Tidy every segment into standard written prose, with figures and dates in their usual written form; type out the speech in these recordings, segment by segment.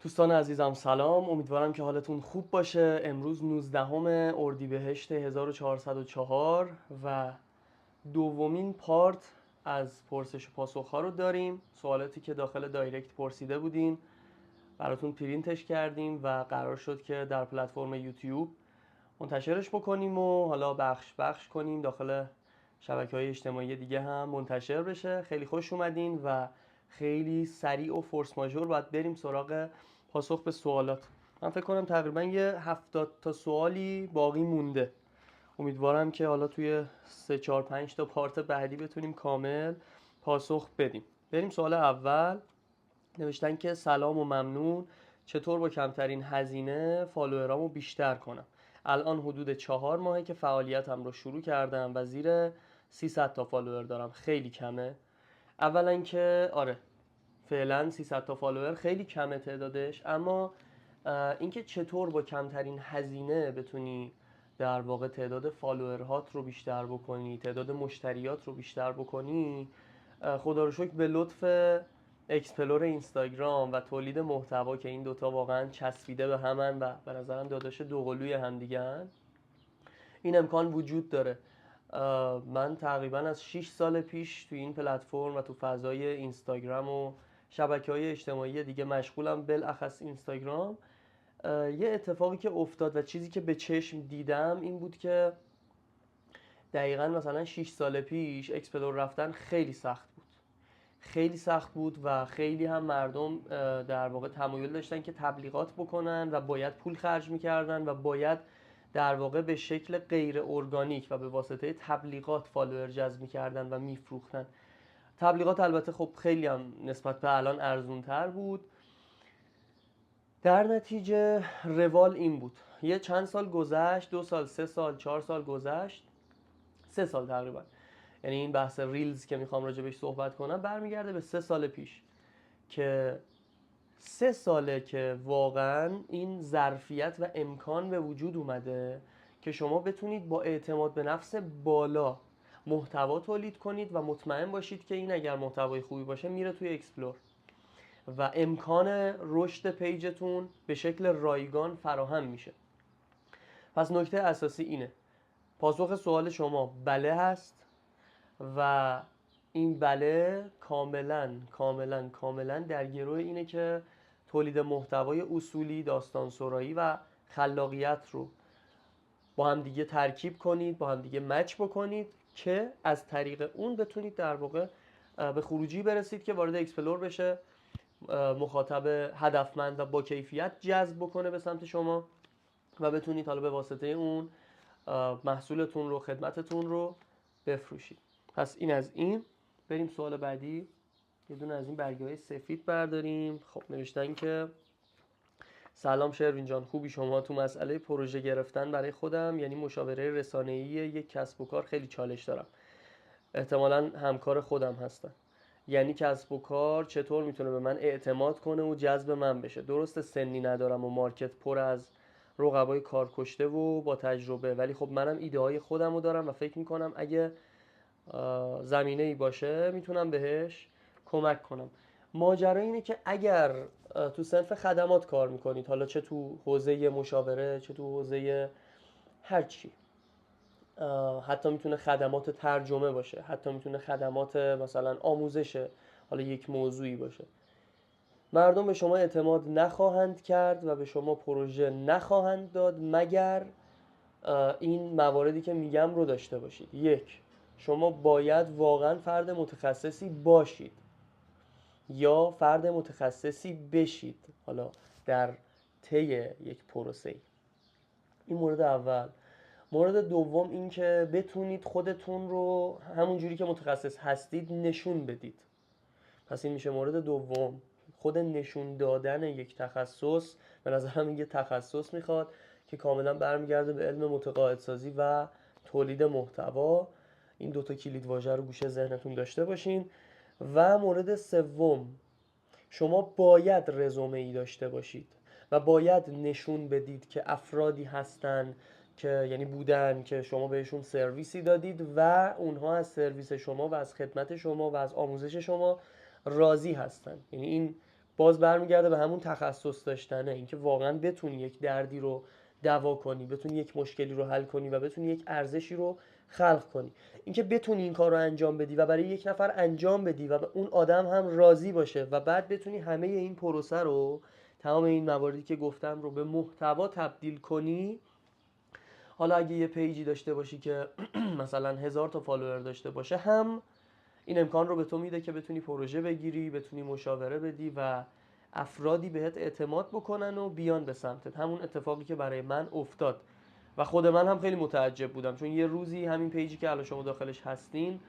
دوستان عزیزم سلام، امیدوارم که حالتون خوب باشه. امروز 19 اردیبهشت 1404 و دومین پارت از پرسش و پاسخ ها رو داریم. سوالاتی که داخل دایرکت پرسیده بودین براتون پرینتش کردیم و قرار شد که در پلتفرم یوتیوب منتشرش بکنیم و حالا بخش بخش کنیم داخل شبکه‌های اجتماعی دیگه هم منتشر بشه. خیلی خوش اومدین و خیلی سریع و فورس ماژور باید بریم سراغ پاسخ به سوالات. من فکر کنم تقریبا یه 70 تا سوالی باقی مونده. امیدوارم که حالا توی 3 4 5 تا پارت بعدی بتونیم کامل پاسخ بدیم. بریم سوال اول. نوشتن که سلام و ممنون، چطور با کمترین هزینه فالوورامو بیشتر کنم؟ الان حدود 4 ماهه که فعالیتم رو شروع کردم و زیر 300 تا فالوور دارم. خیلی کمه. اولا که آره، فعلا 300 تا فالوور خیلی کمه تعدادش، اما اینکه چطور با کمترین هزینه بتونی در واقع تعداد فالوورهات رو بیشتر بکنی، تعداد مشتریات رو بیشتر بکنی، خدا رو شکر به لطف اکسپلور اینستاگرام و تولید محتوا که این دوتا واقعا چسبیده به همن و به نظرم داداش دوقلوی همدیگه‌ان، این امکان وجود داره. من تقریبا از 6 سال پیش تو این پلتفرم و تو فضای اینستاگرام و شبکه‌های اجتماعی دیگه مشغولم، بالاخص اینستاگرام. یه اتفاقی که افتاد و چیزی که به چشم دیدم این بود که دقیقا مثلا 6 سال پیش اکسپلور رفتن خیلی سخت بود. خیلی سخت بود و خیلی هم مردم در واقع تمایل داشتن که تبلیغات بکنن و باید پول خرج میکردن و باید در واقع به شکل غیر ارگانیک و به واسطه تبلیغات فالوور جذب میکردن و میفروختن. تبلیغات البته خب خیلی هم نسبت به الان ارزون تر بود. در نتیجه روال این بود. یه چند سال گذشت، 2 سال، 3 سال، 4 سال گذشت، 3 سال تقریبا. یعنی این بحث ریلز که میخوام راجبش صحبت کنم برمیگرده به 3 سال پیش که 3 ساله که واقعا این ظرفیت و امکان به وجود اومده که شما بتونید با اعتماد به نفس بالا محتوا تولید کنید و مطمئن باشید که این اگر محتوای خوبی باشه میره توی اکسپلور و امکان رشد پیجتون به شکل رایگان فراهم میشه. پس نکته اساسی اینه. پاسخ سوال شما بله هست و این بله کاملا کاملا کاملا در گروه اینه که تولید محتوای اصولی، داستانسرایی و خلاقیت رو با هم دیگه ترکیب کنید، با هم دیگه مچ بکنید که از طریق اون بتونید در واقع به خروجی برسید که وارد اکسپلور بشه، مخاطب هدفمند و با کیفیت جذب بکنه به سمت شما و بتونید حالا به واسطه اون محصولتون رو، خدمتتون رو بفروشید. پس این از این. بریم سوال بعدی. یه دونه از این برگه‌های سفید برداریم. خب نوشتن که سلام شروین جان، خوبی شما؟ تو مسئله پروژه گرفتن برای خودم یعنی مشاوره رسانه‌ای یک کسب و کار خیلی چالش دارم. احتمالاً همکار خودم هستن. یعنی کسب و کار چطور میتونه به من اعتماد کنه و جذب من بشه؟ درسته سنی ندارم و مارکت پر از رقبای کار کشته و با تجربه، ولی خب منم ایده های خودم رو دارم و فکر میکنم اگه زمینه ای باشه میتونم بهش کمک کنم. ماجرا اینه که اگر تو صنف خدمات کار میکنید، حالا چه تو حوزه مشاوره، چه تو حوزه هرچی، حتی میتونه خدمات ترجمه باشه، حتی میتونه خدمات مثلا آموزش حالا یک موضوعی باشه، مردم به شما اعتماد نخواهند کرد و به شما پروژه نخواهند داد مگر این مواردی که میگم رو داشته باشید. یک، شما باید واقعا فرد متخصصی باشید یا فرد متخصصی بشید حالا در طی یک پروسه. این مورد اول. مورد دوم این که بتونید خودتون رو همون جوری که متخصص هستید نشون بدید. پس این میشه مورد دوم. خود نشون دادن یک تخصص به نظرم یه تخصص میخواد که کاملا برمیگرده به علم متقاعدسازی و تولید محتوا. این دوتا کلید واژه رو گوشه ذهنتون داشته باشین. و مورد سوم، شما باید رزومه ای داشته باشید و باید نشون بدید که افرادی هستن که یعنی بودن که شما بهشون سرویسی دادید و اونها از سرویس شما و از خدمت شما و از آموزش شما راضی هستن. یعنی این باز برمیگرده به همون تخصص داشتنه، اینکه واقعا بتونی یک دردی رو دوا کنی، بتونی یک مشکلی رو حل کنی و بتونی یک ارزشی رو خلق کنی. اینکه بتونی این کار رو انجام بدی و برای یک نفر انجام بدی و اون آدم هم راضی باشه و بعد بتونی همه این پروسه رو، تمام این مواردی که گفتم رو به محتوا تبدیل کنی. حالا اگه یه پیجی داشته باشی که مثلا 1000 تا فالوور داشته باشه، هم این امکان رو به تو میده که بتونی پروژه بگیری، بتونی مشاوره بدی و افرادی بهت اعتماد بکنن و بیان به سمتت. همون اتفاقی که برای من افتاد و خود من هم خیلی متعجب بودم، چون یه روزی همین پیجی که الان شما داخلش هستین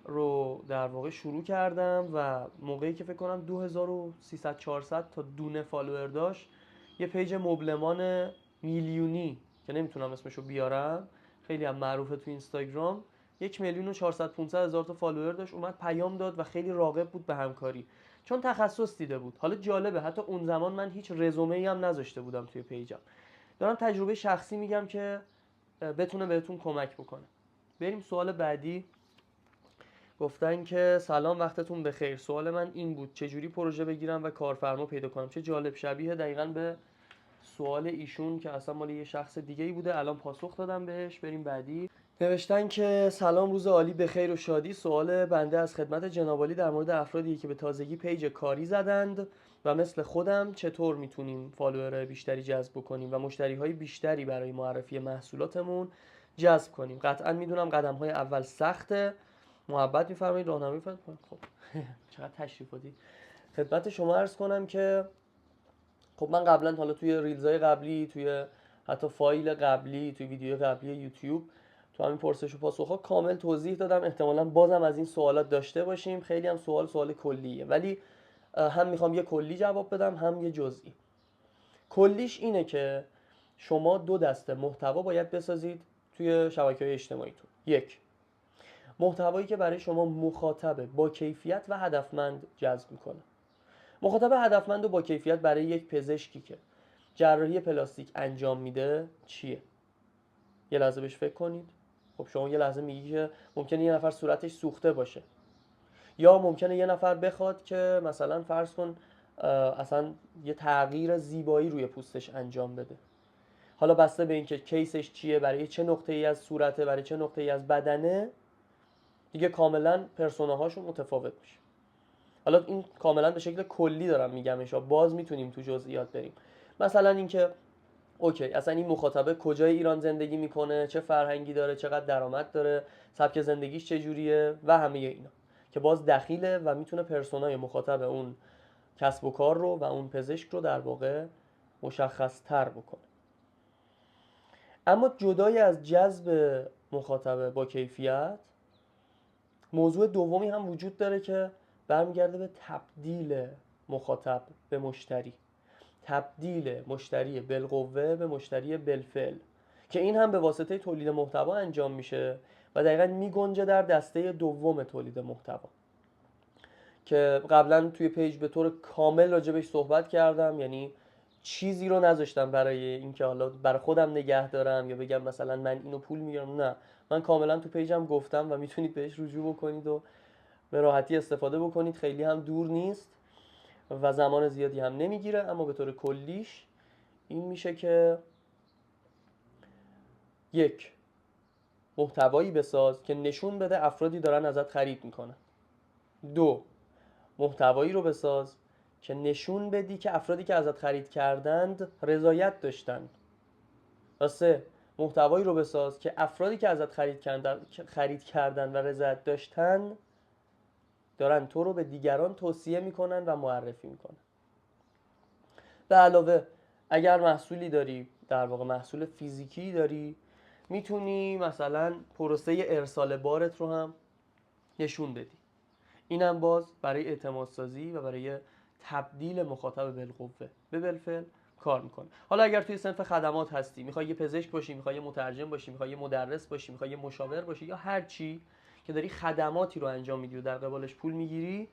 رو در واقع شروع کردم و موقعی که فکر کنم 2300 400 تا دونه فالوور داشت، یه پیج مبلمان میلیونی که نمیتونم اسمشو بیارم، خیلی هم معروفه تو اینستاگرام، 1,400,000 500,000 تا فالوور داشت، اومد پیام داد و خیلی راغب بود به همکاری، چون تخصص دیده بود. حالا جالبه، حتی اون زمان من هیچ رزومه‌ای هم نذاشته بودم توی پیجم. دارم تجربه شخصی میگم که بتونه بهتون کمک بکنه. بریم سوال بعدی. گفتن که سلام، وقتتون بخیر. سوال من این بود: چجوری پروژه بگیرم و کارفرما پیدا کنم؟ چه جالب، شبیه دقیقاً به سوال ایشون که اصلا مال یه شخص دیگه ای بوده، الان پاسخ دادم بهش. بریم بعدی. نوشتن که سلام، روز عالی، بخیر و شادی. سوال بنده از خدمت جناب عالی در مورد افرادی که به تازگی پیج کاری زدند و مثل خودم چطور میتونیم فالوور بیشتری جذب کنیم و مشتریهای بیشتری برای معرفی محصولاتمون جذب کنیم؟ قطعا میدونم قدم‌های اول سخته. محبت می‌فرمایید راهنمایی می‌فرمایید. خب چقدر تشریفاتی. خدمت شما عرض کنم که خب من قبلا، حالا توی ریلزهای قبلی، توی حتی فایل قبلی، توی ویدیو قبلی یوتیوب، تو همین پرسش و پاسخ‌ها کامل توضیح دادم. احتمالاً بازم از این سوالات داشته باشیم. خیلی هم سوال کلیه، ولی هم میخوام یه کلی جواب بدم، هم یه جزئی. کلیش اینه که شما دو دسته محتوا باید بسازید توی شبکه‌های اجتماعیتون. یک، محتوایی که برای شما مخاطب با کیفیت و هدفمند جذب میکنه. مخاطب هدفمند و با کیفیت برای یک پزشکی که جراحی پلاستیک انجام میده چیه؟ یه لحظه بهش فکر کنید. خب شما یه لحظه میگی که ممکنه یه نفر صورتش سوخته باشه، یا ممکنه یه نفر بخواد که مثلا فرض کن اصلا یه تغییر زیبایی روی پوستش انجام بده. حالا بسته به اینکه کیسش چیه، برای چه نقطه‌ای از صورته، برای چه نقطه‌ای از بدنه، دیگه کاملا پرسوناهاشون متفاوت میشه. حالا این کاملا به شکل کلی دارم میگمش، باز میتونیم تو جزئیات بریم. مثلا اینکه اوکی، اصلا این مخاطبه کجای ایران زندگی میکنه، چه فرهنگی داره، چقدر درآمد داره، سبک زندگیش چجوریه و همه اینا، که باز دخیله و میتونه پرسونای مخاطب اون کسب و کار رو و اون پزشک رو در واقع مشخص تر بکنه. اما جدای از جذب مخاطب با کیفیت، موضوع دومی هم وجود داره که برمیگرده به تبدیل مخاطب به مشتری، تبدیل مشتری بالقوه به مشتری بالفعل، که این هم به واسطه تولید محتوا انجام میشه و دقیقاً میگنجه در دسته دوم تولید محتوا که قبلا توی پیج به طور کامل راجبش صحبت کردم. یعنی چیزی رو نذاشتم برای اینکه حالا برای خودم نگه دارم یا بگم مثلا من اینو پول میگیرم. نه، من کاملا تو پیجم گفتم و میتونید بهش رجوع بکنید و به راحتی استفاده بکنید. خیلی هم دور نیست و زمان زیادی هم نمیگیره. اما به طور کلیش این میشه که یک، محتوایی بساز که نشون بده افرادی دارن ازت خرید میکنن. دو، محتوایی رو بساز که نشون بدی که افرادی که ازت خرید کردند رضایت داشتن. و سه، محتوایی رو بساز که افرادی که ازت خرید کردن و رضایت داشتن دارن تو رو به دیگران توصیه میکنن و معرفی میکنن. به علاوه اگر محصولی داری، در واقع محصول فیزیکی داری، میتونی مثلا پروسه ارسال بارت رو هم نشون بدی. اینم باز برای اعتماد سازی و برای تبدیل مخاطب بالقوه به بالفعل کار میکنه. حالا اگر توی صنف خدمات هستی، میخوای یه پزشک باشی، میخوای یه مترجم باشی، میخوای یه مدرس باشی، میخوای یه مشاور باشی، یا هر چی که داری خدماتی رو انجام میدی و در قبالش پول میگیری،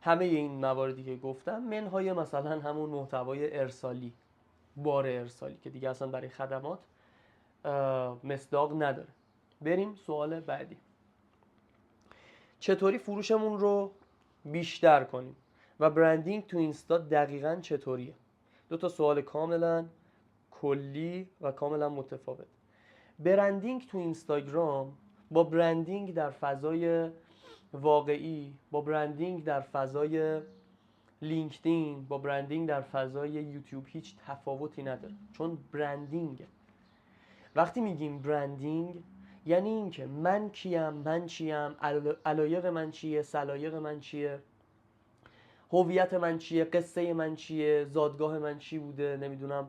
همه این مواردی که گفتم منهای مثلا همون محتوای ارسالی، بار ارسالی که دیگه اصلا برای خدمات مصداق نداره. بریم سوال بعدی. چطوری فروشمون رو بیشتر کنیم و برندینگ تو اینستا دقیقاً چطوریه؟ دو تا سوال کاملا کلی و کاملا متفاوت. برندینگ تو اینستاگرام با برندینگ در فضای واقعی، با برندینگ در فضای لینکدین، با برندینگ در فضای یوتیوب هیچ تفاوتی نداره، چون برندینگ. وقتی میگیم برندینگ یعنی این که من کیم، من چیم، علایق من چیه، سلایق من چیه، هویت من چیه، قصه من چیه، زادگاه من چی بوده، نمیدونم.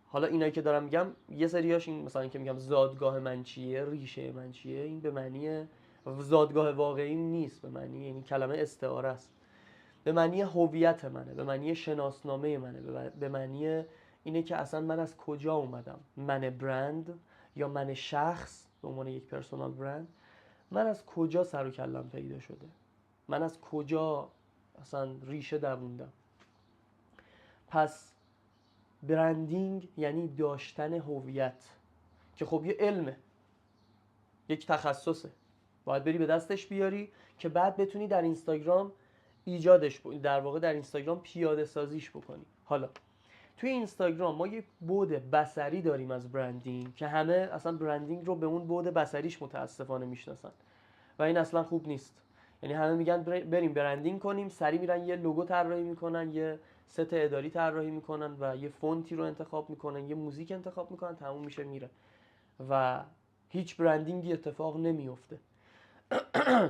حالا اینایی که دارم میگم یه سریاش، این مثلا که میگم زادگاه من چیه، ریشه من چیه، این به معنی زادگاه واقعی نیست، به معنی یعنی کلمه استعاره است، به معنی هویت منه، به معنی شناسنامه منه، به معنی اینه که اصلا من از کجا اومدم. من برند یا من شخص به عنوان یک پرسونال برند، من از کجا سر و کلم پیدا شده، من از کجا اصلا ریشه دووندم. پس برندینگ یعنی داشتن هویت، که خب یه علمه، یک تخصصه، باید بری به دستش بیاری که بعد بتونی در اینستاگرام ایجادش در واقع در اینستاگرام پیاده سازیش بکنی. حالا توی اینستاگرام ما یک بعد بصری داریم از برندینگ که همه اصلا برندینگ رو به اون بعد بصریش متاسفانه میشناسن و این اصلا خوب نیست. یعنی همه میگن بریم برندینگ کنیم، سری میرن یه لوگو طراحی میکنن، یه ست اداری طراحی میکنن و یه فونتی رو انتخاب میکنن، یه موزیک انتخاب میکنن، تموم میشه میره و هیچ برندینگی اتفاق نمیفته.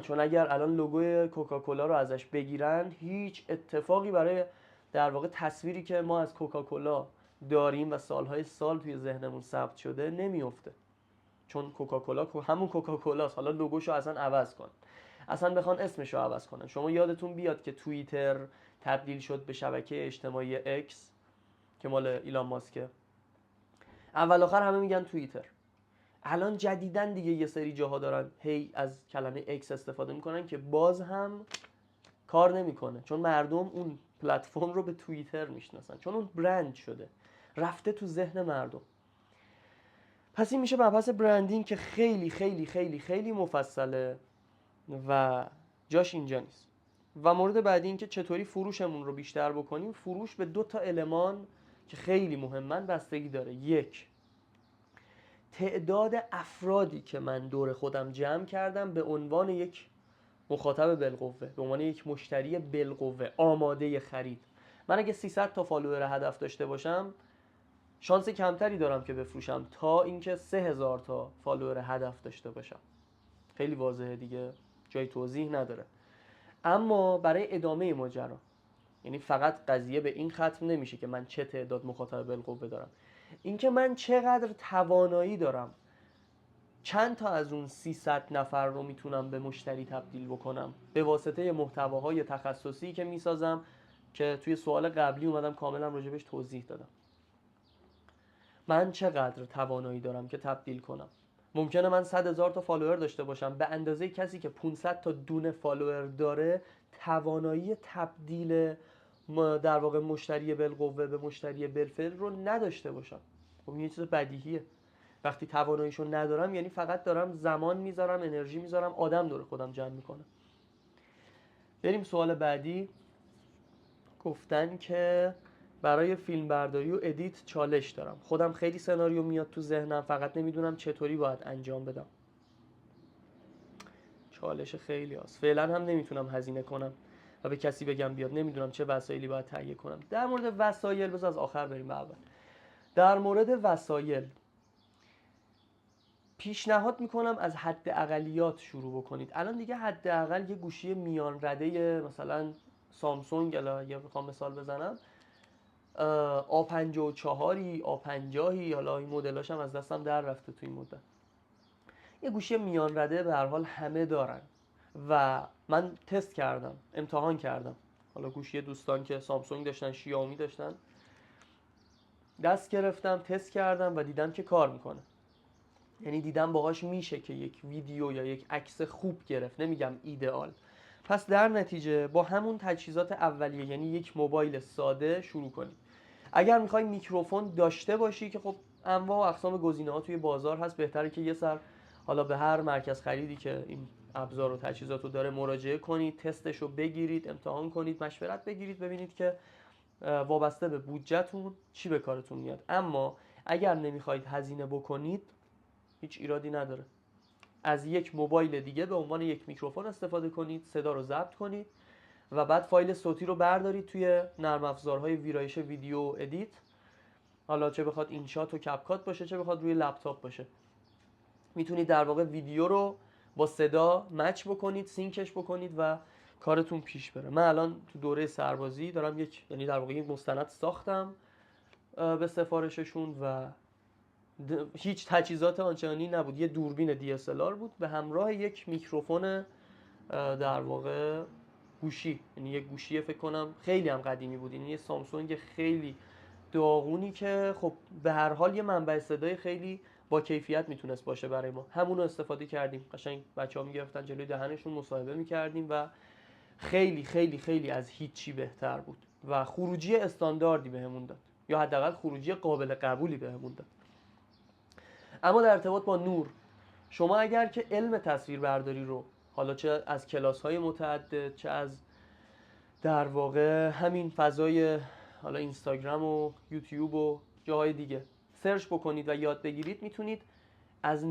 چون اگر الان لوگوی کوکاکولا رو ازش بگیرن، هیچ اتفاقی برای در واقع تصویری که ما از کوکاکولا داریم و سالهای سال توی ذهنمون ثبت شده نمیفته، چون کوکاکولا همون کوکاکولاست. حالا لوگوشو اصلا عوض کن، اصلا بخوان اسمشو عوض کنن. شما یادتون بیاد که توییتر تبدیل شد به شبکه اجتماعی اکس که مال ایلان ماسکه، اول آخر همه میگن توییتر. الان جدیدن دیگه یه سری جاها دارن هی از کلمه اکس استفاده میکنن که باز هم کار نمیکنه، چون مردم اون پلتفرم رو به توییتر میشناسن، چون اون برند شده، رفته تو ذهن مردم. پس این میشه مبحث برندینگ که خیلی خیلی خیلی خیلی مفصله و جاش اینجا نیست. و مورد بعدی این که چطوری فروشمون رو بیشتر بکنیم. فروش به 2 تا المان که خیلی مهمن بستگی داره. یک، تعداد افرادی که من دور خودم جمع کردم به عنوان یک مخاطب بالقوه، به عنوان یک مشتری بالقوه آماده خرید. من اگه 300 تا فالوور هدف داشته باشم، شانس کمتری دارم که بفروشم تا اینکه 3000 تا فالوور هدف داشته باشم. خیلی واضحه دیگه، جای توضیح نداره. اما برای ادامه ماجرا، یعنی فقط قضیه به این ختم نمیشه که من چه تعداد مخاطب بالقوه دارم، اینکه من چقدر توانایی دارم چند تا از اون 300 نفر رو میتونم به مشتری تبدیل بکنم به واسطه محتواهای تخصصی که میسازم، که توی سوال قبلی اومدم کاملا راجبش توضیح دادم. من چقدر توانایی دارم که تبدیل کنم. ممکنه من 100,000 تا فالوور داشته باشم، به اندازه کسی که 500 تا دونه فالوور داره توانایی تبدیل در واقع مشتری بالقوه به مشتری بالفعل رو نداشته باشم. خب این یه چیز بدیهیه. وقتی تواناییشو ندارم یعنی فقط دارم زمان میذارم، انرژی میذارم، آدم دور خودم جمع میکنم. بریم سوال بعدی. گفتن که برای فیلم برداری و ادیت چالش دارم. خودم خیلی سناریو میاد تو ذهنم، فقط نمیدونم چطوری باید انجام بدم. چالش خیلی هست. فعلا هم نمیتونم هزینه کنم و به کسی بگم بیاد، نمیدونم چه وسایلی باید تهیه کنم. در مورد وسایل بذار از آخر بریم به اول. در مورد وسایل پیشنهاد میکنم از حد اقلیات شروع بکنید. الان دیگه حد اقل یه گوشی میان رده مثلا سامسونگ، یا بخوام مثال بزنم A54 A50، حالا این مدلاش هم از دستم در رفته تو این مدت، یه گوشی میان رده به هر حال همه دارن و من تست کردم، امتحان کردم. حالا گوشی دوستان که سامسونگ داشتن، شیائومی داشتن، دست گرفتم تست کردم و دیدم که کار میکنه. یعنی دیدم باهاش میشه که یک ویدیو یا یک عکس خوب گرفت، نمیگم ایدئال. پس در نتیجه با همون تجهیزات اولیه، یعنی یک موبایل ساده شروع کنید. اگر میخوای میکروفون داشته باشی که خب انواع و اقسام گزینه‌ها توی بازار هست، بهتره که یه سر حالا به هر مرکز خریدی که این ابزار و تجهیزات رو داره مراجعه کنید، تستش رو بگیرید، امتحان کنید، مشورت بگیرید، ببینید که وابسته به بودجهتون چی به کارتون میاد. اما اگر نمیخواید هزینه بکنید هیچ ایرادی نداره، از یک موبایل دیگه به عنوان یک میکروفون استفاده کنید، صدا رو ضبط کنید و بعد فایل صوتی رو بردارید توی نرم افزارهای ویرایش ویدیو ادیت، حالا چه بخواد اینشات و کپکات باشه چه بخواد روی لپتاپ باشه، میتونید در واقع ویدیو رو با صدا مچ بکنید، سینکش بکنید و کارتون پیش بره. من الان تو دوره سربازی دارم یعنی در واقع یک مستند ساختم به سفارششون و هیچ تجهیزات آنچنانی نبود، یه دوربین DSLR بود به همراه یک میکروفون در واقع گوشی، یعنی یک گوشی فکر کنم خیلی هم قدیمی بود، یعنی یه سامسونگ خیلی داغونی که خب به هر حال یه منبع صدای خیلی با کیفیت میتونست باشه برای ما. همون رو استفاده کردیم، قشنگ بچه‌ها میگرفتن جلوی دهنشون مصاحبه میکردیم و خیلی خیلی خیلی از هیچی بهتر بود و خروجی استانداردی بهمون داد، یا حداقل خروجی قابل قبولی بهمون داد. اما در ارتباط با نور، شما اگر که علم تصویربرداری رو حالا چه از کلاس‌های متعدد چه از در واقع همین فضای حالا اینستاگرام و یوتیوب و جاهای دیگه سرچ بکنید و یاد بگیرید، میتونید از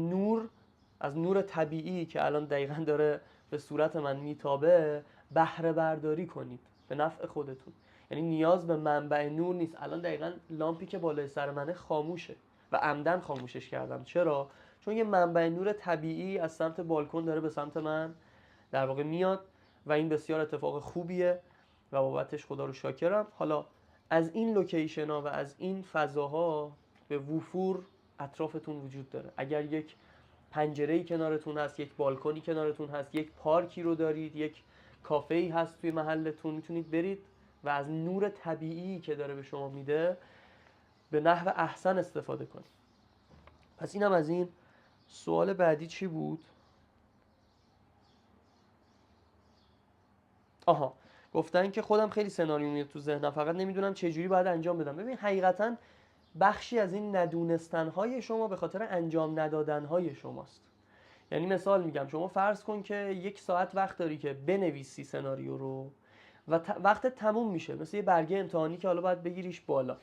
نور طبیعی که الان دقیقاً داره به صورت من میتابه بهره برداری کنید به نفع خودتون. یعنی نیاز به منبع نور نیست. الان دقیقاً لامپی که بالای سر منه خاموشه و عمدن خاموشش کردم. چرا؟ چون یه منبع نور طبیعی از سمت بالکن داره به سمت من در واقع میاد و این بسیار اتفاق خوبیه و بابتش خدا رو شاکرم. حالا از این لوکیشن ها و از این فضاها به وفور اطرافتون وجود داره. اگر یک پنجره‌ای کنارتون هست، یک بالکنی کنارتون هست، یک پارکی رو دارید، یک کافه‌ای هست توی محلتون، میتونید برید و از نور طبیعی که داره به شما میده به نحو احسن استفاده کنید. پس اینم از این. سوال بعدی چی بود؟ آها، گفتن که خودم خیلی سناریو میاد تو ذهنم، فقط نمیدونم چه جوری باید انجام بدم. ببین حقیقتا بخشی از این ندونستن‌های شما به خاطر انجام ندادن‌های شماست. یعنی مثال میگم، شما فرض کن که 1 ساعت وقت داری که بنویسی سناریو رو و وقتت تموم میشه، مثل یه برگه امتحانی که حالا باید بگیریش بالا.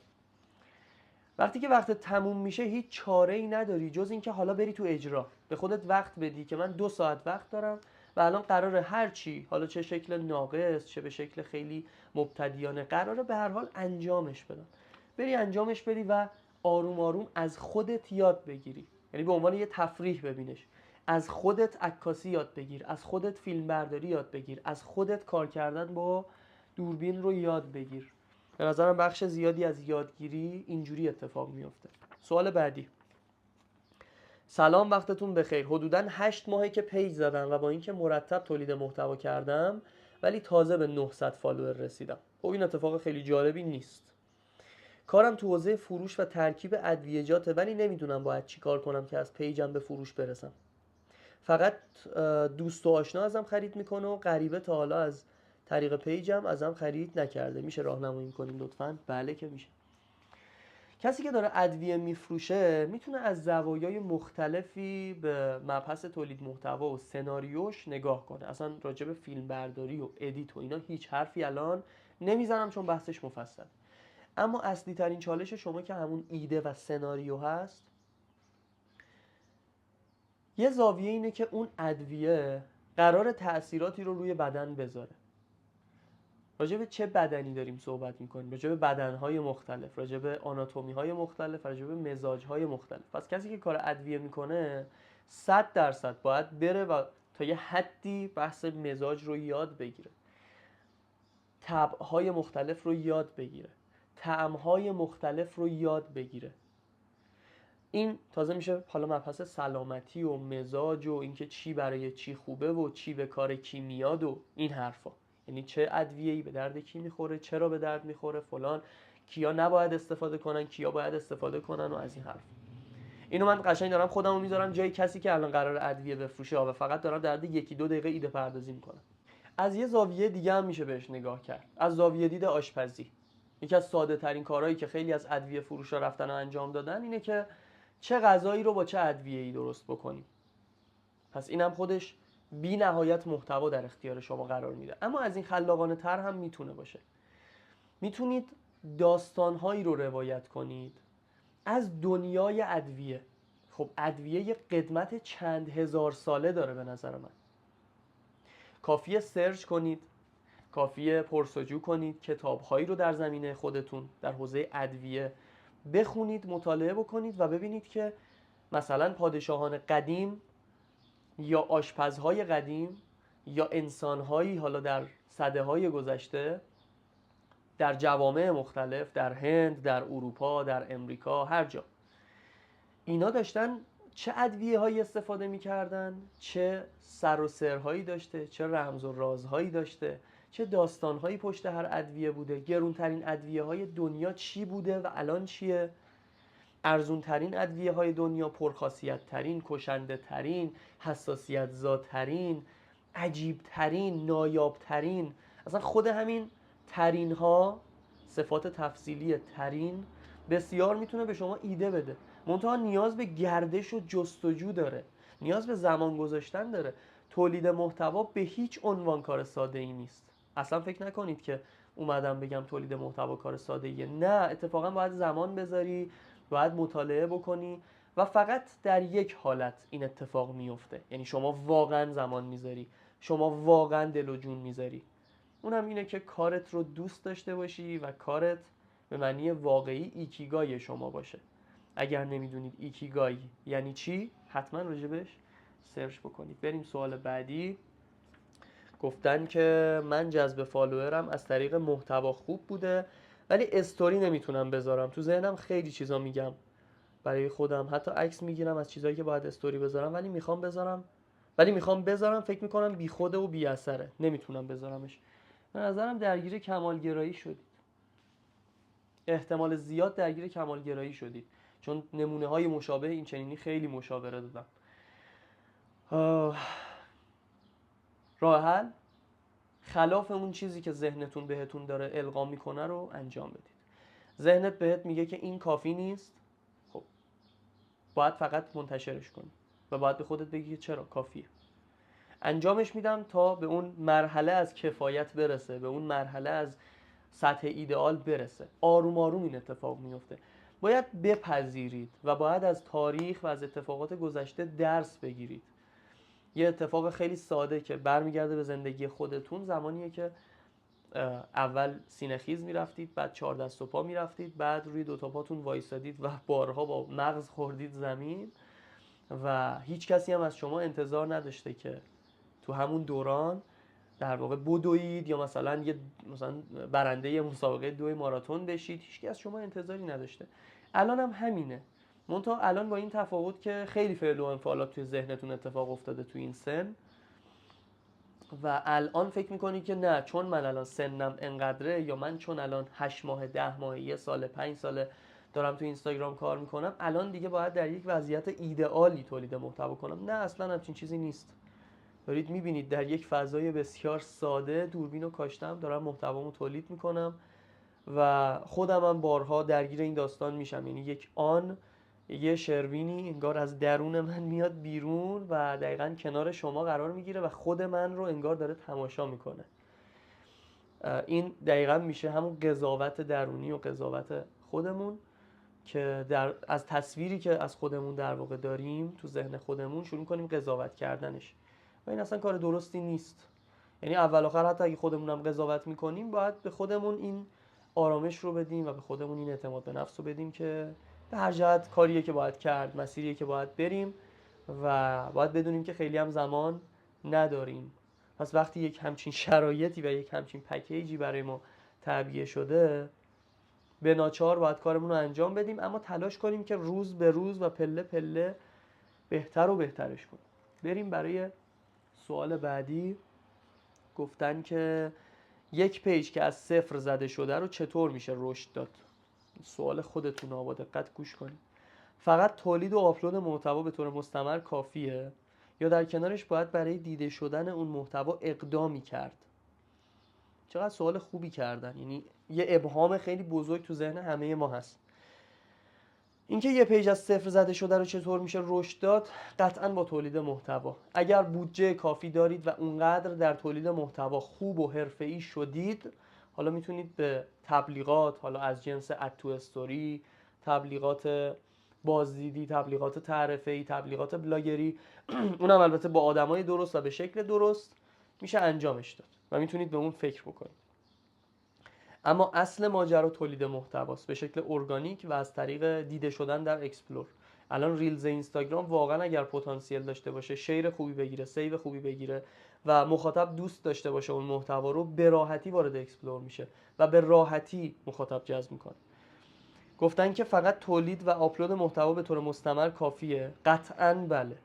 وقتی که وقتت تموم میشه هیچ چاره‌ای نداری جز اینکه حالا بری تو اجرا، به خودت وقت بدی که من 2 ساعت وقت دارم و الان قراره هر چی، حالا چه شکل ناقص چه به شکل خیلی مبتدیانه، قراره به هر حال انجامش بدم. بری انجامش بدی و آروم آروم از خودت یاد بگیری، یعنی به عنوان یه تفریح ببینش. از خودت عکاسی یاد بگیر، از خودت فیلم برداری یاد بگیر، از خودت کار کردن با دوربین رو یاد بگیر. به نظرم بخش زیادی از یادگیری اینجوری اتفاق میفته. سوال بعدی. سلام، وقتتون بخیر. حدوداً 8 ماهه که پیج زدم و با اینکه مرتب تولید محتوا کردم ولی تازه به 900 فالوور رسیدم. خب این اتفاق خیلی جالبی نیست. کارم تو حوزه فروش و ترکیب ادویه‌جاته ولی نمیدونم باید چی کار کنم که از پیجم به فروش برسم. فقط دوست و آشنا ازم خرید میکنه و غریبه تا حالا از طریق پیجم ازم خرید نکرده. میشه راهنمایی کنین لطفاً؟ بله که میشه. کسی که داره ادویه میفروشه میتونه از زوایای مختلفی به مبحث تولید محتوا و سناریوش نگاه کنه. اصلا راجع به فیلم برداری و ادیت و اینا هیچ حرفی الان نمیزنم چون بحثش مفصل. اما اصلی ترین چالش شما که همون ایده و سناریو هست، یه زاویه اینه که اون ادویه قرار تأثیراتی رو روی بدن بذاره. راجع به چه بدنی داریم صحبت میکنیم؟ راجع به بدنهای مختلف، راجع به آناتومی‌های مختلف، راجع به مزاج‌های مختلف. پس کسی که کار ادویه میکنه 100% باید بره و تا یه حدی بحث مزاج رو یاد بگیره، طبع‌های مختلف رو یاد بگیره، طعم‌های مختلف رو یاد بگیره. این تازه میشه حالا مبحث سلامتی و مزاج و اینکه چی برای چی خوبه و چی به کار کی میاد و این حرفا. یعنی چه ادویه‌ای به درد کی میخوره، چرا به درد میخوره، فلان کیا نباید استفاده کنن، کیا باید استفاده کنن و از این حرف. اینو من قشنگ دارم خودمو میذارم جای کسی که الان قرار ادویه بفروشه و فقط دارم در حد 1-2 دقیقه ایده پردازی میکنم. از یه زاویه دیگه هم میشه بهش نگاه کرد، از زاویه دید آشپزی. یکی از ساده ترین کارهایی که خیلی از ادویه فروشا رفتن و انجام دادن اینه که چه غذایی رو با چه ادویه‌ای درست بکنیم. پس اینم خودش بی نهایت محتوا در اختیار شما قرار میده. اما از این خلاقانه تر هم میتونه باشه. میتونید داستانهایی رو روایت کنید از دنیای ادویه. خب ادویه یه قدمت چند هزار ساله داره به نظر من. کافیه سرچ کنید، کافیه پرسجو کنید، کتابهایی رو در زمینه خودتون در حوزه ادویه بخونید، مطالعه بکنید و ببینید که مثلا پادشاهان قدیم یا آشپزهای قدیم یا انسانهایی حالا در سده‌های گذشته در جوامع مختلف، در هند، در اروپا، در امریکا، هر جا، اینا داشتن چه ادویه هایی استفاده میکردن، چه سر و سرهایی داشته، چه رمز و رازهایی داشته، چه داستانهایی پشت هر ادویه بوده، گرونترین ادویه های دنیا چی بوده و الان چیه، ارزونترین ادویه های دنیا، پرخاصیت ترین، کشنده ترین، حساسیت زاترین، عجیب ترین، نایاب ترین. اصلا خود همین ترین ها، صفات تفضیلی ترین، بسیار میتونه به شما ایده بده. منتها نیاز به گردش و جستجو داره، نیاز به زمان گذاشتن داره. تولید محتوا به هیچ عنوان کار ساده ای نیست. اصلا فکر نکنید که اومدم بگم تولید محتوا کار ساده ایه. نه، اتفاقا باید زمان بذاری، باید مطالعه بکنی و فقط در یک حالت این اتفاق میفته. یعنی شما واقعا زمان میذاری، شما واقعا دل و جون میذاری. اونم اینه که کارت رو دوست داشته باشی و کارت به معنی واقعی ایکیگای شما باشه. اگر نمیدونید ایکیگای یعنی چی، حتما راجبش سرچ بکنید. بریم سوال بعدی. گفتن که من جذب فالوورم از طریق محتوا خوب بوده ولی استوری نمیتونم بذارم. تو ذهنم خیلی چیزا میگم برای خودم، حتی عکس میگیرم از چیزایی که باید استوری بذارم ولی میخوام بذارم فکر میکنم بی خوده و بی اثره، نمیتونم بذارمش. به نظرم درگیر کمالگرایی شدید، احتمال زیاد درگیر کمالگرایی شدید، چون نمونه های مشابه این چنینی خیلی مشاوره دادم. راه حل خلاف اون چیزی که ذهنتون بهتون داره القا میکنه رو انجام بدید. ذهنت بهت میگه که این کافی نیست، خب باید فقط منتشرش کنی و باید به خودت بگی که چرا کافیه. انجامش میدم تا به اون مرحله از کفایت برسه، به اون مرحله از سطح ایدئال برسه. آروم آروم این اتفاق میفته. باید بپذیرید و باید از تاریخ و از اتفاقات گذشته درس بگیرید. یه اتفاق خیلی ساده که برمیگرده به زندگی خودتون، زمانیه که اول سینه‌خیز میرفتید، بعد 4 دست و پا میرفتید، بعد روی 2 تا پاتون وایسادید و بارها با مغز خوردید زمین و هیچ کسی هم از شما انتظار نداشته که تو همون دوران در واقع بدوید یا مثلا برنده مسابقه 2 ماراتون بشید. هیچ کس از شما انتظاری نداشته. الان هم همینه، منتها الان با این تفاوت که خیلی فعل و انفعالات توی ذهنتون اتفاق افتاده توی این سن و الان فکر میکنی که نه، چون من الان سنم انقدره، یا من چون الان 8 ماه 10 ماه 1 سال 5 ساله دارم تو اینستاگرام کار میکنم، الان دیگه باید در یک وضعیت ایدئالی تولید محتوا کنم. نه، اصلا همچین چیزی نیست. دارید میبینید در یک فضای بسیار ساده دوربین رو کاشتم، دارم محتوامو تولید میکنم و خودم هم بارها درگیر این داستان میشم. یعنی یه شروینی انگار از درون من میاد بیرون و دقیقاً کنار شما قرار میگیره و خود من رو انگار داره تماشا میکنه. این دقیقاً میشه همون قضاوت درونی و قضاوت خودمون که از تصویری که از خودمون در واقع داریم تو ذهن خودمون شروع کنیم قضاوت کردنش و این اصلا کار درستی نیست. یعنی اول آخر حتی اگه خودمونم قضاوت میکنیم باید به خودمون این آرامش رو بدیم و به خودمون این اعتماد به نفس رو بدیم که به هر جهت کاریه که باید کرد، مسیریه که باید بریم و باید بدونیم که خیلی هم زمان نداریم. پس وقتی یک همچین شرایطی و یک همچین پکیجی برای ما تعبیه شده، به ناچار باید کارمون رو انجام بدیم، اما تلاش کنیم که روز به روز و پله پله بهتر و بهترش کنیم. بریم برای سوال بعدی. گفتن که یک پیج که از صفر زده شده رو چطور میشه رشد داد؟ سوال خودتون، با دقت گوش کنید. فقط تولید و آپلود محتوا به طور مستمر کافیه یا در کنارش باید برای دیده شدن اون محتوا اقدامی کرد؟ چقدر سوال خوبی کردن. یعنی یه ابهام خیلی بزرگ تو ذهن همه ما هست. اینکه یه پیج از صفر زده شده رو چطور میشه رشد داد؟ قطعا با تولید محتوا. اگر بودجه کافی دارید و اونقدر در تولید محتوا خوب و حرفه‌ای شدید، حالا میتونید به تبلیغات، حالا از جنس اد تو استوری، تبلیغات بازدیدی، تبلیغات تعرفه‌ای، تبلیغات بلاگری اونم البته با آدمای درست و به شکل درست میشه انجامش داد و میتونید به اون فکر بکنید. اما اصل ماجرا تولید محتواست به شکل ارگانیک و از طریق دیده شدن در اکسپلور. الان ریلز اینستاگرام واقعا اگر پتانسیل داشته باشه، شیر خوبی بگیره، سیو خوبی بگیره و مخاطب دوست داشته باشه اون محتوا رو، به راحتی وارد اکسپلور میشه و به راحتی مخاطب جذب میکنه. گفتن که فقط تولید و آپلود محتوا به طور مستمر کافیه؟ قطعاً بله.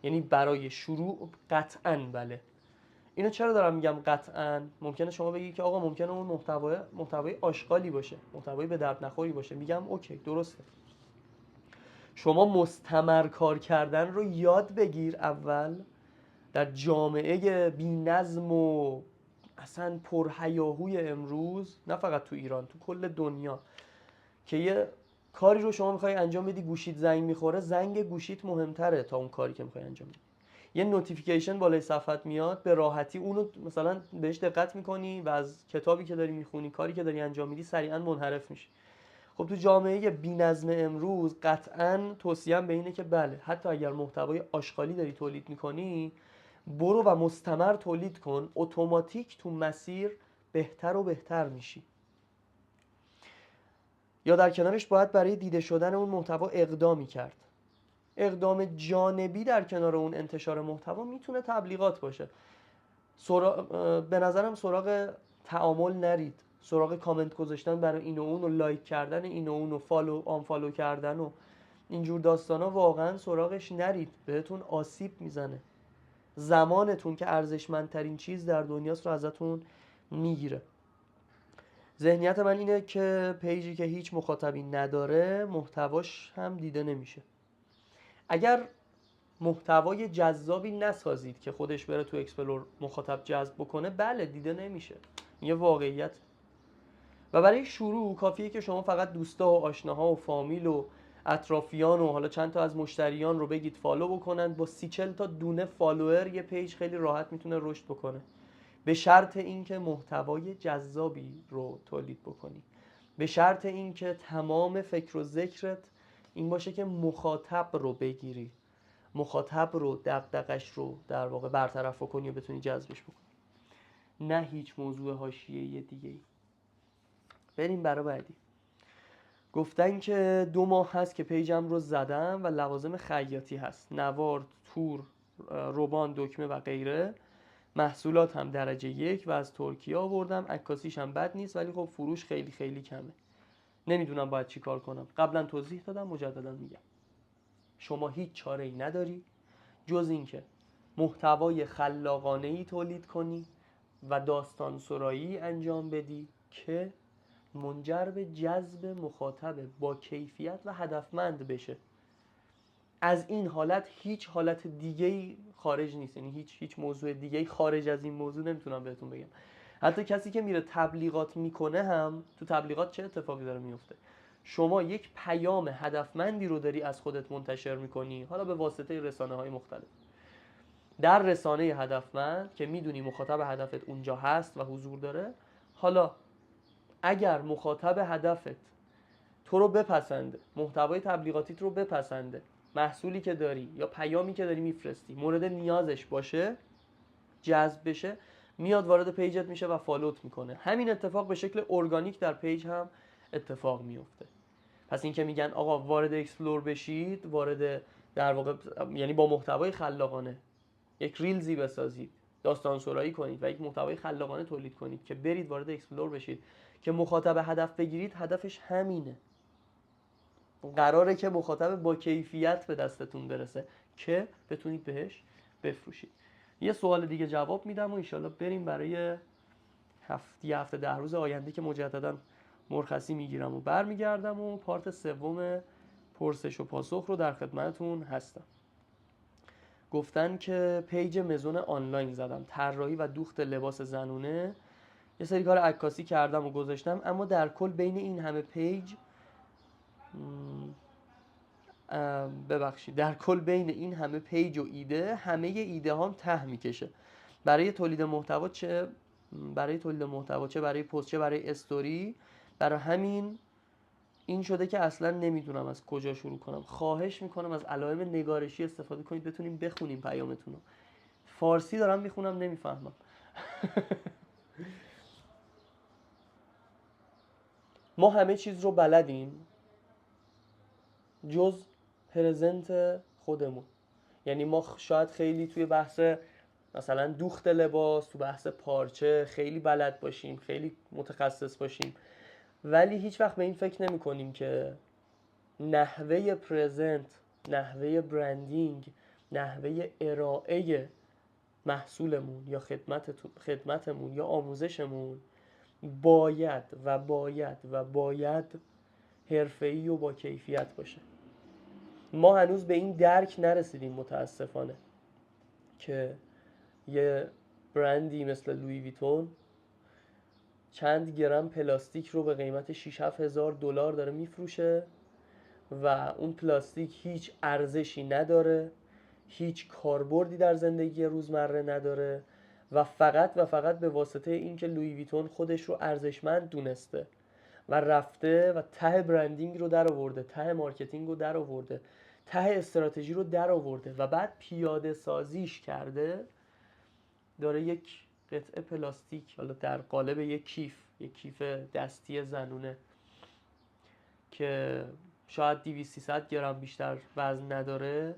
یعنی برای شروع قطعاً بله. اینو چرا دارم میگم قطعاً؟ ممکنه شما بگی که آقا ممکنه اون محتوای آشغالی باشه، محتوای به درد نخوری باشه. میگم اوکی، درسته. شما مستمر کار کردن رو یاد بگیر اول در جامعه بی‌نظم و اصلا پرهیاهوی امروز، نه فقط تو ایران، تو کل دنیا، که یه کاری رو شما میخوای انجام بدی، گوشیت زنگ میخوره، زنگ گوشیت مهمتره تا اون کاری که میخوای انجام بدی. یه نوتیفیکیشن بالای صفحت میاد، به راحتی اونو مثلا بهش دقت میکنی و از کتابی که داری میخونی، کاری که داری انجام میدی، سریعا منحرف میشی. خب تو جامعه بی‌نظم امروز قطعاً توصیه‌ام به اینه که بله، حتی اگر محتوای آشغالی داری تولید میکنی، برو و مستمر تولید کن، اتوماتیک تو مسیر بهتر و بهتر میشی. یا در کنارش باید برای دیده شدن اون محتوا اقدامی کرد. اقدام جانبی در کنار اون انتشار محتوا میتونه تبلیغات باشه. به نظرم سراغ تعامل نرید، سراغ کامنت گذاشتن برای این و اون و لایک کردن این و اون و فالو آنفالو کردن و اینجور داستانا واقعا سراغش نرید، بهتون آسیب میزنه. زمانتون که ارزشمندترین چیز در دنیاست رو ازتون میگیره. ذهنیت من اینه که پیجی که هیچ مخاطبی نداره محتواش هم دیده نمیشه. اگر محتوای جذابی نسازید که خودش بره تو اکسپلور مخاطب جذب بکنه، بله دیده نمیشه. یه واقعیت. و برای شروع کافیه که شما فقط دوستا و آشناها و فامیل و اطرافیان و حالا چند تا از مشتریان رو بگید فالو بکنن. با 30-40 تا دونه فالوور یه پیج خیلی راحت میتونه رشد بکنه، به شرط اینکه محتوای جذابی رو تولید بکنی، به شرط اینکه تمام فکر و ذکرت این باشه که مخاطب رو بگیری، مخاطب رو، دغدغش رو در واقع برطرف کنی و بتونی جذبش بکنی، نه هیچ موضوع حاشیه‌ای دیگه‌ای. بریم برای بعدی. گفتن که 2 ماه هست که پیجم رو زدم و لوازم خیاطی هست، نوار، تور، روبان، دکمه و غیره. محصولات هم درجه 1 و از ترکیه آوردم. عکاسیش هم بد نیست، ولی خب فروش خیلی خیلی کمه. نمیدونم باید چی کار کنم. قبلا توضیح دادم، مجددا میگم. شما هیچ چاره‌ای نداری جز اینکه محتوای خلاقانه‌ای تولید کنی و داستان سرایی انجام بدی که منجر به جذب مخاطب با کیفیت و هدفمند بشه. از این حالت هیچ حالت دیگه‌ای خارج نیست، یعنی هیچ موضوع دیگه‌ای خارج از این موضوع نمیتونم بهتون بگم. حتی کسی که میره تبلیغات میکنه هم، تو تبلیغات چه اتفاقی داره میفته؟ شما یک پیام هدفمندی رو داری از خودت منتشر میکنی، حالا به واسطه رسانه‌های مختلف. در رسانه هدفمند که میدونی مخاطب هدفت اونجا هست و حضور داره، حالا اگر مخاطب هدفت تو رو بپسنده، محتوای تبلیغاتیت رو بپسنده، محصولی که داری یا پیامی که داری میفرستی مورد نیازش باشه، جذب بشه، میاد وارد پیجت میشه و فالوت میکنه. همین اتفاق به شکل ارگانیک در پیج هم اتفاق میفته. پس این که میگن آقا وارد اکسپلور بشید، وارد در واقع یعنی با محتوای خلاقانه یک ریلزی بسازید، داستان سرایی کنید و یک محتوای خلاقانه تولید کنید که برید وارد اکسپلور بشید که مخاطب هدف بگیرید، هدفش همینه. قراره که مخاطب با کیفیت به دستتون برسه که بتونید بهش بفروشید. یه سوال دیگه جواب میدم و انشالله بریم برای هفته 10 روز آینده که مجددا مرخصی میگیرم و برمیگردم و پارت سوم پرسش و پاسخ رو در خدمتتون هستم. گفتن که پیج مزون آنلاین زدم، طراحی و دوخت لباس زنونه، یه سری کار عکاسی کردم و گذاشتم، اما در کل بین این همه پیج ببخشید در کل بین این همه پیج و ایده، همه ایده هام ته میکشه. برای تولید محتوا چه برای پست، چه برای استوری. برای همین این شده که اصلا نمیدونم از کجا شروع کنم. خواهش میکنم از علائم نگارشی استفاده کنید بتونیم بخونیم پیامتون رو. فارسی دارم میخونم نمیفهمم. ما همه چیز رو بلدیم جز پرزنت خودمون. یعنی ما شاید خیلی توی بحث مثلا دوخت لباس، تو بحث پارچه خیلی بلد باشیم، خیلی متخصص باشیم، ولی هیچ وقت به این فکر نمی کنیم که نحوه پرزنت، نحوه برندینگ، نحوه ارائه محصولمون یا خدمتمون یا آموزشمون باید و باید و باید حرفه‌ای و با کیفیت باشه. ما هنوز به این درک نرسیدیم متاسفانه که یه برندی مثل لویی ویتون چند گرم پلاستیک رو به قیمت 6-7 هزار دلار داره میفروشه و اون پلاستیک هیچ ارزشی نداره، هیچ کاربردی در زندگی روزمره نداره و فقط به واسطه این که لویی ویتون خودش رو ارزشمند دونسته و رفته و ته برندینگ رو در آورده، ته مارکتینگ رو در آورده، ته استراتژی رو در آورده و بعد پیاده سازیش کرده، داره یک قطعه پلاستیک، حالا در قالب یک کیف دستی زنونه که شاید 200-300 گرم بیشتر وزن نداره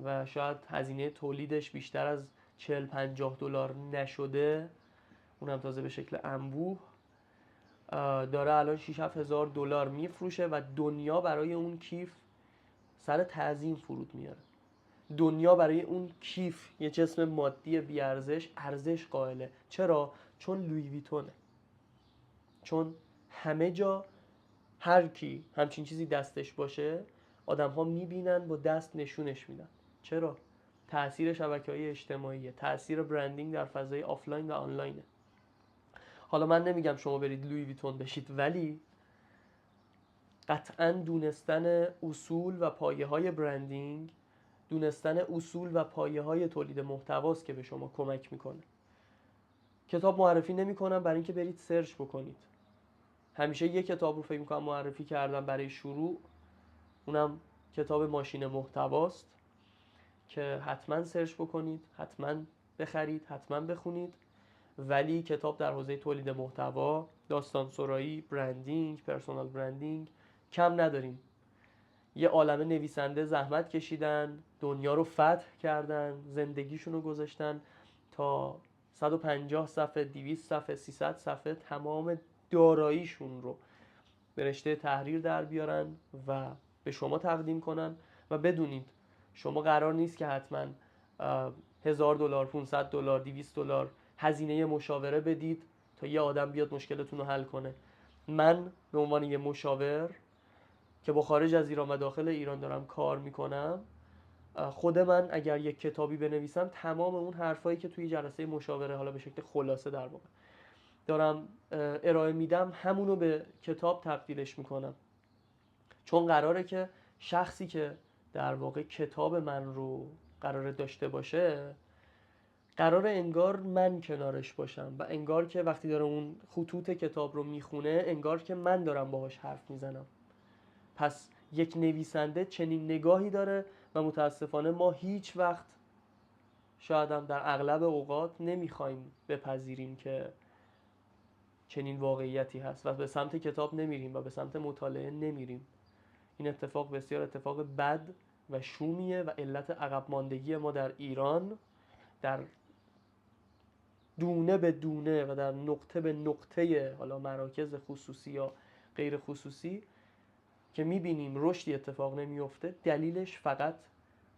و شاید هزینه تولیدش بیشتر از 40-50 دلار نشده، اونم تازه به شکل انبوه، داره الان 6-7 هزار دلار میفروشه و دنیا برای اون کیف سر تعظیم فرود میاره. دنیا برای اون کیف، یه جسم مادی بیارزش، ارزش قائله. چرا؟ چون لویی ویتونه. چون همه جا هر کی همچین چیزی دستش باشه آدم ها میبینن، با دست نشونش میدن. چرا؟ تأثیر شبکه‌های اجتماعیه، تأثیر برندینگ در فضای آفلاین و آنلاینه. حالا من نمیگم شما برید لویی ویتون بشید، ولی قطعاً دونستن اصول و پایه‌های برندینگ، دونستن اصول و پایه‌های تولید محتواست که به شما کمک میکنه. کتاب معرفی نمی‌کنم برای اینکه برید سرچ بکنید. همیشه یک کتاب رو فکر می‌کنم معرفی کردم برای شروع، اونم کتاب ماشین محتواست که حتما سرچ بکنید، حتما بخرید، حتما بخونید. ولی کتاب در حوزه تولید محتوا، داستان سرایی، برندینگ، پرسونال برندینگ کم نداریم. یه عالمه نویسنده زحمت کشیدن، دنیا رو فتح کردن، زندگیشون رو گذاشتن تا 150 صفحه، 200 صفحه، 300 صفحه تمام داراییشون رو به رشته تحریر در بیارن و به شما تقدیم کنن. و بدونید شما قرار نیست که حتما 1000 دلار، 500 دلار، 200 دلار هزینه مشاوره بدید تا یه آدم بیاد مشکلتون رو حل کنه. من به عنوان یه مشاور که با خارج از ایران و داخل ایران دارم کار میکنم، خود من اگر یک کتابی بنویسم تمام اون حرفایی که توی جلسه مشاوره، حالا به شکل خلاصه در واقع دارم ارائه میدم، همونو به کتاب تبدیلش میکنم. چون قراره که شخصی که در واقع کتاب من رو قراره داشته باشه، قراره انگار من کنارش باشم و انگار که وقتی داره اون خطوط کتاب رو میخونه انگار که من دارم باهاش حرف میزنم. پس یک نویسنده چنین نگاهی داره و متاسفانه ما هیچ وقت، شاید هم در اغلب اوقات، نمیخوایم بپذیریم که چنین واقعیتی هست و به سمت کتاب نمیریم و به سمت مطالعه نمیریم. این اتفاق بسیار اتفاق بد و شومیه و علت عقب ماندگی ما در ایران، در دونه به دونه و در نقطه به نقطه حالا مراکز خصوصی یا غیر خصوصی که میبینیم رشدی اتفاق نمیفته، دلیلش فقط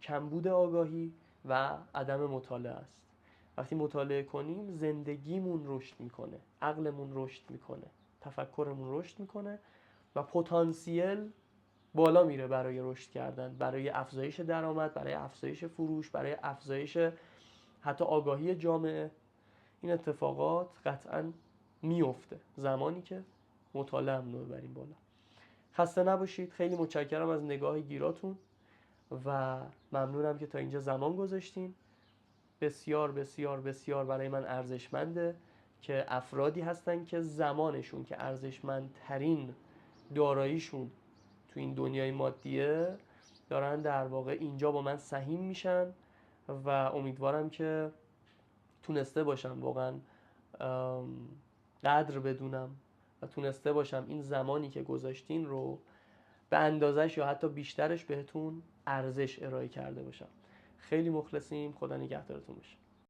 کمبود آگاهی و عدم مطالعه است. وقتی مطالعه کنیم زندگیمون رشد میکنه، عقلمون رشد میکنه، تفکرمون رشد میکنه و پتانسیل بالا میره برای رشد کردن، برای افزایش درآمد، برای افزایش فروش، برای افزایش حتی آگاهی جامعه. این اتفاقات قطعاً میفته زمانی که مطالعه رو ببریم بالا. خسته نباشید، خیلی متشکرم از نگاه گیراتون. و ممنونم که تا اینجا زمان گذاشتین. بسیار بسیار بسیار برای من ارزشمنده که افرادی هستن که زمانشون که ارزشمندترین داراییشون تو این دنیای مادیه دارن در واقع اینجا با من سهیم میشن و امیدوارم که تونسته باشم واقعا قدر بدونم و تونسته باشم این زمانی که گذاشتین رو به اندازش یا حتی بیشترش بهتون ارزش ارائه کرده باشم. خیلی مخلصیم. خدا نگهدارتون باشه.